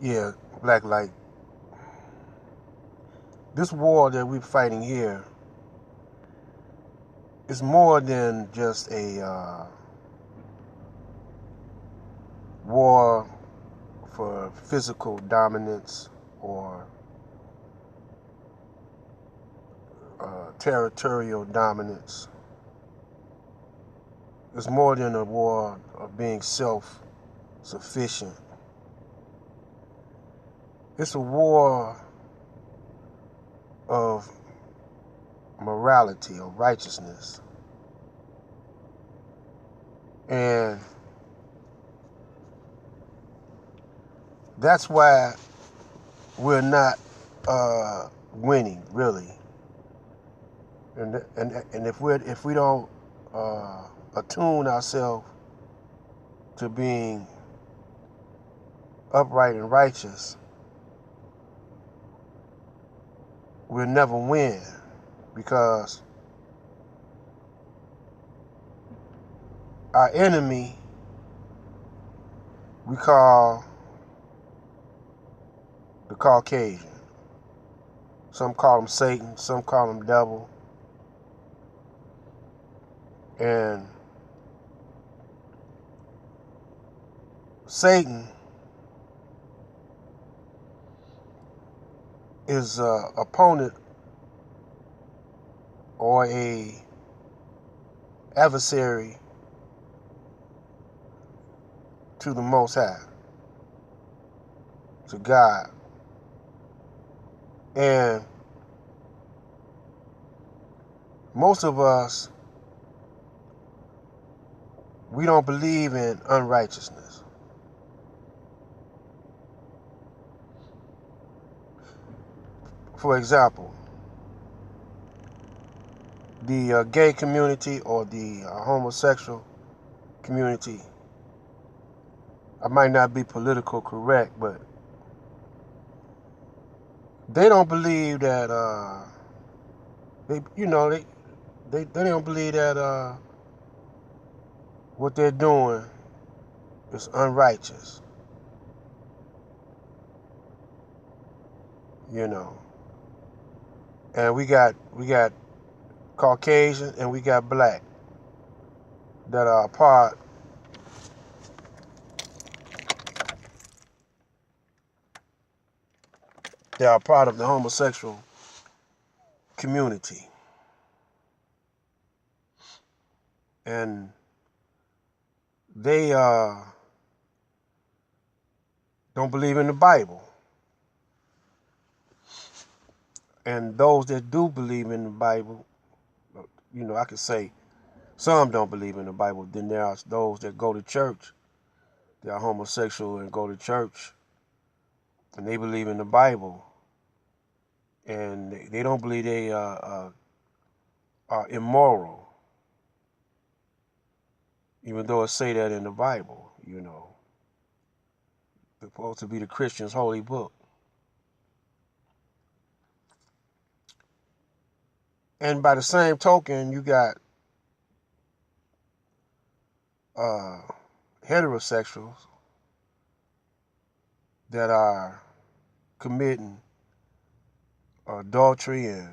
Yeah, Black Light. This war that we're fighting here is more than just a war for physical dominance or territorial dominance. It's more than a war of being self-sufficient. It's a war of morality or righteousness. And that's why we're not winning, really. And if we don't attune ourselves to being upright and righteous, we'll never win, because our enemy we call the Caucasian. Some call him Satan, some call him devil. And Satan is an opponent or a adversary to the Most High, to God. And most of us, we don't believe in unrighteousness. For example, the gay community or the homosexual community, I might not be political correct, but they don't believe that they don't believe that what they're doing is unrighteous, you know. And we got Caucasian and we got black that are part of the homosexual community. And they don't believe in the Bible. And those that do believe in the Bible, I could say some don't believe in the Bible. Then there are those that go to church. They are homosexual and go to church, and they believe in the Bible. And they don't believe they are immoral, even though it say that in the Bible. It's supposed to be the Christian's holy book. And by the same token, you got heterosexuals that are committing adultery and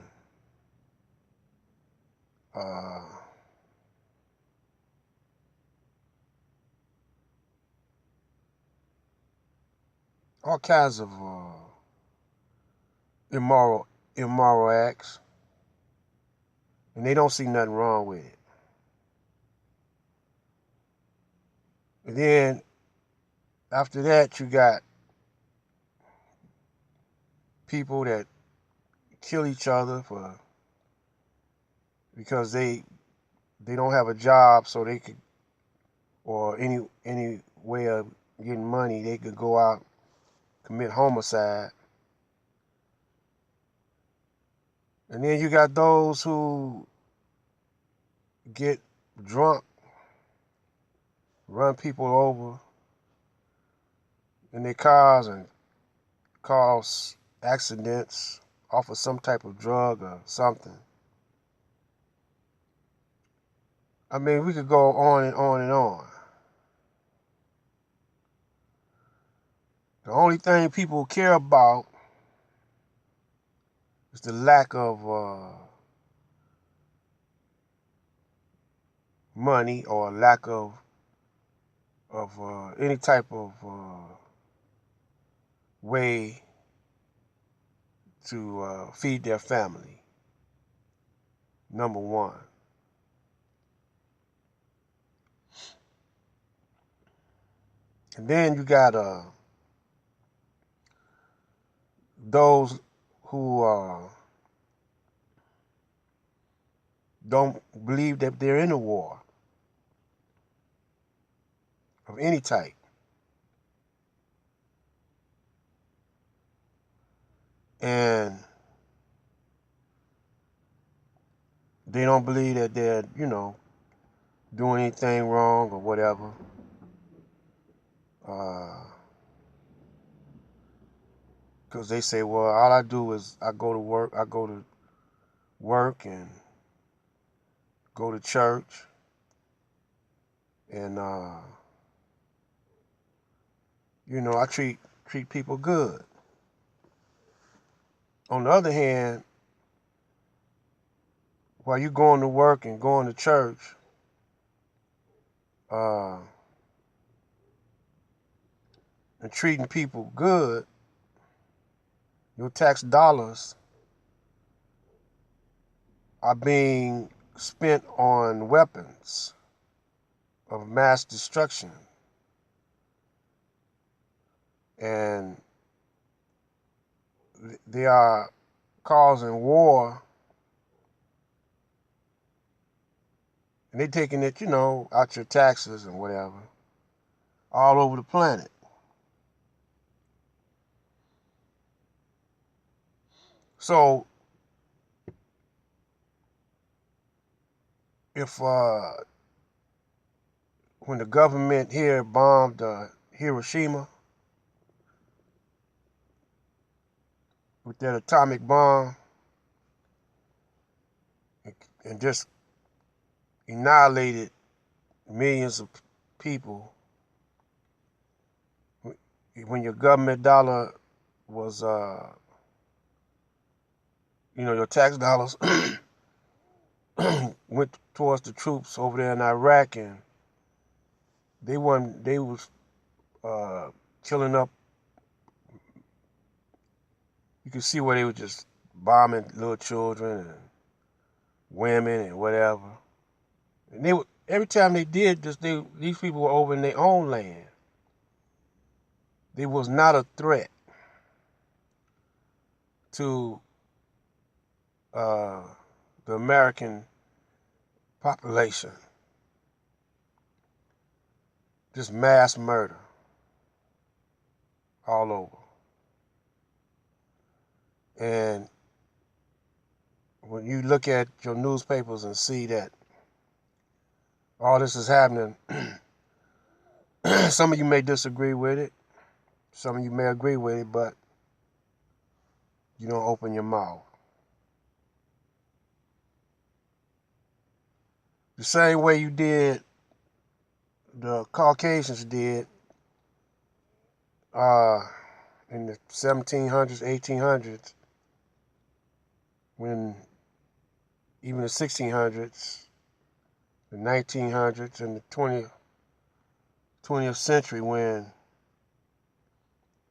all kinds of immoral acts, and they don't see nothing wrong with it. And then after that, you got people that kill each other because they don't have a job, so they could, or any way of getting money, they could go out, commit homicide. And then you got those who get drunk, run people over in their cars and cause accidents off of some type of drug or something. I mean, we could go on and on and on. The only thing people care about is the lack of money or lack of any type of way to feed their family. Number one. And then you got those who don't believe that they're in a war of any type. And they don't believe that they're, doing anything wrong or whatever. Because they say, well, all I do is I go to work and go to church and I treat people good. On the other hand, while you going to work and going to church, and treating people good, your tax dollars are being spent on weapons of mass destruction. And they are causing war. And they're taking it, out your taxes and whatever, all over the planet. So, if when the government here bombed Hiroshima with that atomic bomb and just annihilated millions of people, when your government dollar was, your tax dollars went towards the troops over there in Iraq, and they was killing up. You could see where they were just bombing little children and women and whatever. And every time they did this, these people were over in their own land. They was not a threat to the American population. Just mass murder all over. And when you look at your newspapers and see that all this is happening, some of you may disagree with it, some of you may agree with it, but you don't open your mouth. The same way you did, the Caucasians did in the 1700s, 1800s, when even the 1600s, the 1900s, and the 20th century, when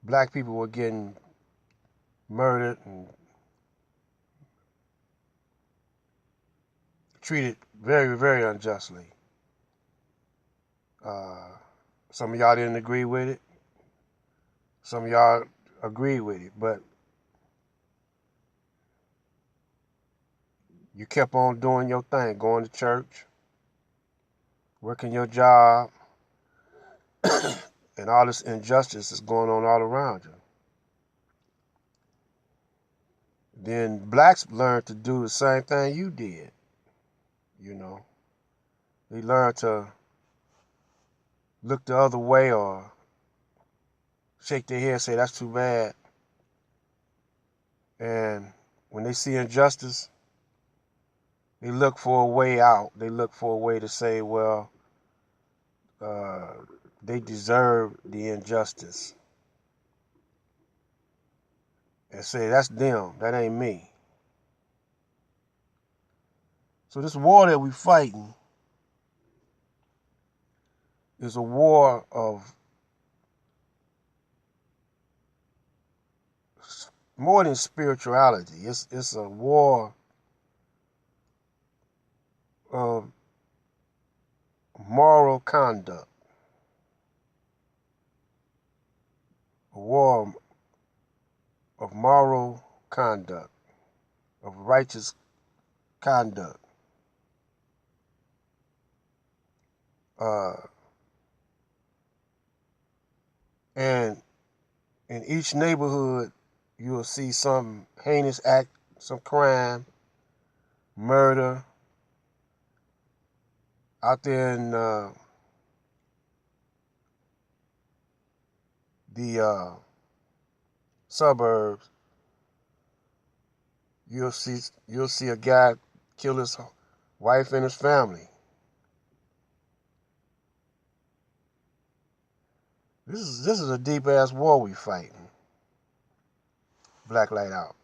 black people were getting murdered and treated very, very unjustly. Some of y'all didn't agree with it. Some of y'all agreed with it, but you kept on doing your thing, going to church, working your job, and all this injustice is going on all around you. Then blacks learned to do the same thing you did. They learned to look the other way or shake their head and say, that's too bad. And when they see injustice, they look for a way out. They look for a way to say, well, they deserve the injustice. and say, that's them, that ain't me. So this war that we fighting is a war of more than spirituality. It's a war of moral conduct, a war of moral conduct, of righteous conduct. Uh, and in each neighborhood, you'll see some heinous act, some crime, murder. Out there in the suburbs, you'll see a guy kill his wife and his family. This is a deep ass war we fighting. Black light out.